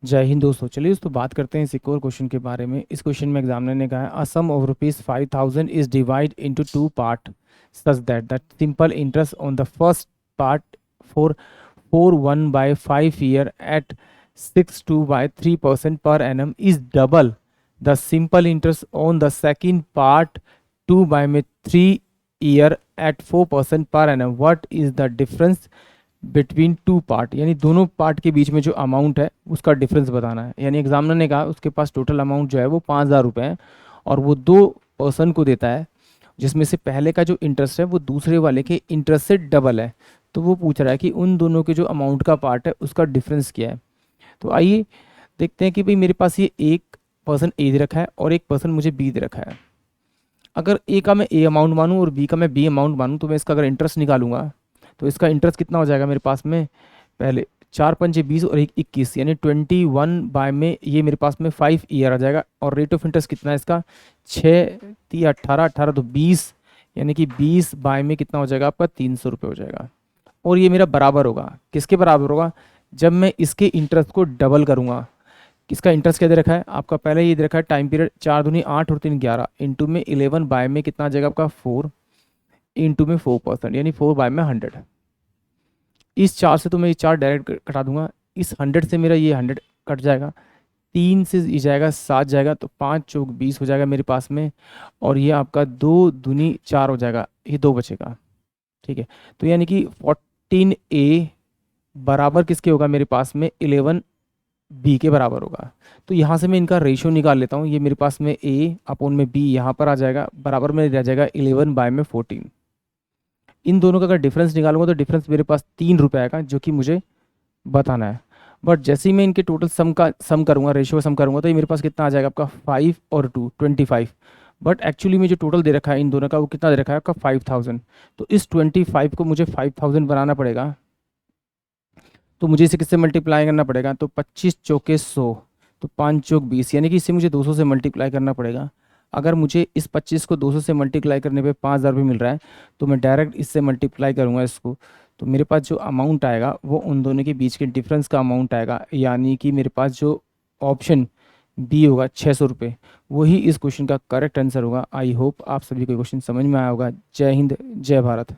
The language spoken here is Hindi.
जय हिंद दोस्तों। चलिए दोस्तों बात करते हैं इस एक और क्वेश्चन के बारे में। इस क्वेश्चन में एग्जामिनर ने कहा है a sum of rupees 5,000 is divide into two part such that the simple interest on the first part for 1/5 year at 6.2% per annum is double the simple interest on the second part 2/3 year at 4% per annum. What is the difference between two part? यानी दोनों पार्ट के बीच में जो अमाउंट है उसका डिफरेंस बताना है। यानी एग्जामिनर ने कहा उसके पास टोटल अमाउंट जो है वो 5,000 रुपये है और वो दो पर्सन को देता है जिसमें से पहले का जो इंटरेस्ट है वो दूसरे वाले के इंटरेस्ट से डबल है। तो वो पूछ रहा है कि उन दोनों के जो अमाउंट का पार्ट है उसका डिफरेंस क्या है। तो आइए देखते हैं कि भाई मेरे पास ये एक पर्सन ए दे रखा है और एक पर्सन मुझे बी दे रखा है। अगर ए का मैं ए अमाउंट मानूँ और बी का मैं बी अमाउंट मानूँ तो मैं इसका अगर इंटरेस्ट निकालूंगा तो इसका इंटरेस्ट कितना हो जाएगा मेरे पास में। पहले 4×5 = 20 और 1 21 यानी 21 में ये मेरे पास में 5 ईयर आ जाएगा। और रेट ऑफ इंटरेस्ट कितना है इसका 6×3 = 18, 18 तो 20 यानी कि 20 में कितना हो जाएगा आपका 300 रुपये हो जाएगा। और ये मेरा बराबर होगा किसके बराबर होगा जब मैं इसके इंटरेस्ट को डबल करूँगा। इसका इंटरेस्ट क्या दे रखा है आपका पहले ये दे रखा है टाइम पीरियड 4 दूनी 8 और 3 11 इंटू में 11 में कितना आ जाएगा आपका 4 इंटू में 4% यानी 4/100। इस 4 से तो मैं ये 4 डायरेक्ट कटा दूंगा। इस 100 से मेरा ये 100 कट जाएगा। 3 से ये जाएगा 7 जाएगा तो 5 चौक 20 हो जाएगा मेरे पास में। और ये आपका 2 दूनी 4 हो जाएगा ये 2 बचेगा। ठीक है तो यानी कि 14A बराबर किसके होगा मेरे पास में 11B के बराबर होगा। तो यहाँ से मैं इनका रेशियो निकाल लेता हूँ। ये मेरे पास में A अपॉन में B यहाँ पर आ जाएगा बराबर में रह जाएगा 11/14। इन दोनों का अगर डिफरेंस निकालूंगा तो डिफरेंस मेरे पास 3 रुपये आएगा जो कि मुझे बताना है। बट जैसे ही मैं इनके टोटल सम करूंगा रेशियो सम करूंगा तो ये मेरे पास कितना आ जाएगा आपका 5 और 2 25। बट एक्चुअली में जो टोटल दे रखा है इन दोनों का वो कितना दे रखा है आपका 5,000। तो इस 25 को मुझे 5,000 बनाना पड़ेगा। तो मुझे इसे किससे मल्टीप्लाई करना पड़ेगा तो 25 चौके 100 तो 5 चौक 20 यानी कि इसे मुझे 200 से मल्टीप्लाई करना पड़ेगा। अगर मुझे इस 25 को 200 से मल्टीप्लाई करने पे 5,000 रुपये मिल रहा है तो मैं डायरेक्ट इससे मल्टीप्लाई करूँगा इसको। तो मेरे पास जो अमाउंट आएगा वो उन दोनों के बीच के डिफरेंस का अमाउंट आएगा यानी कि मेरे पास जो ऑप्शन बी होगा 600 रुपये वही इस क्वेश्चन का करेक्ट आंसर होगा। आई होप आप सभी को क्वेश्चन समझ में आया होगा। जय हिंद जय भारत।